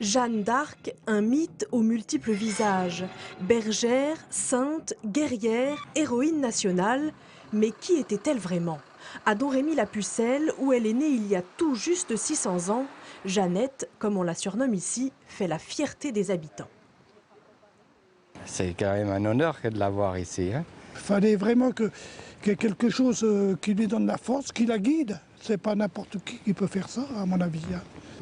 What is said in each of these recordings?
Jeanne d'Arc, un mythe aux multiples visages. Bergère, sainte, guerrière, héroïne nationale. Mais qui était-elle vraiment? À Domrémy-la-Pucelle, où elle est née il y a tout juste 600 ans, Jeannette, comme on la surnomme ici, fait la fierté des habitants. C'est quand même un honneur que de l'avoir ici. Il fallait vraiment qu'il y ait quelque chose qui lui donne la force, qui la guide. C'est pas n'importe qui peut faire ça, à mon avis.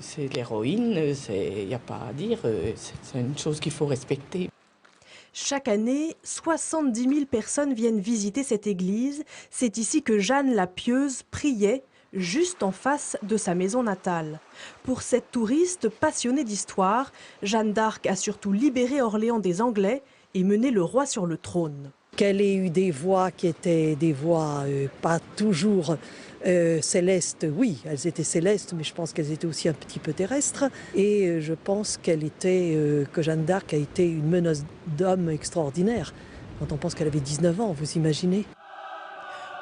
C'est l'héroïne, il n'y a pas à dire, c'est une chose qu'il faut respecter. Chaque année, 70 000 personnes viennent visiter cette église. C'est ici que Jeanne la Pieuse priait, juste en face de sa maison natale. Pour cette touriste passionnée d'histoire, Jeanne d'Arc a surtout libéré Orléans des Anglais et mené le roi sur le trône. Qu'elle ait eu des voix qui étaient des voix pas toujours célestes, oui, elles étaient célestes, mais je pense qu'elles étaient aussi un petit peu terrestres. Et je pense que Jeanne d'Arc a été une meneuse d'hommes extraordinaire. Quand on pense qu'elle avait 19 ans, vous imaginez?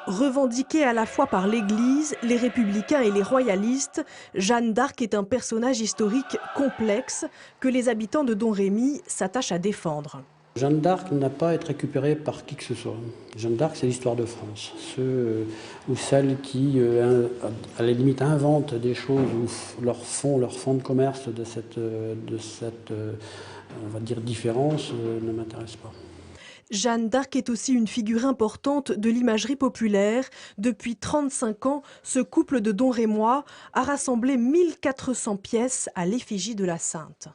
Revendiquée à la fois par l'Église, les républicains et les royalistes, Jeanne d'Arc est un personnage historique complexe que les habitants de Domrémy s'attachent à défendre. Jeanne d'Arc n'a pas à être récupérée par qui que ce soit. Jeanne d'Arc, c'est l'histoire de France. Ceux ou celles qui, à la limite, inventent des choses ou leur font de commerce de cette on va dire, différence ne m'intéresse pas. Jeanne d'Arc est aussi une figure importante de l'imagerie populaire. Depuis 35 ans, ce couple de Domrémois a rassemblé 1400 pièces à l'effigie de la Sainte.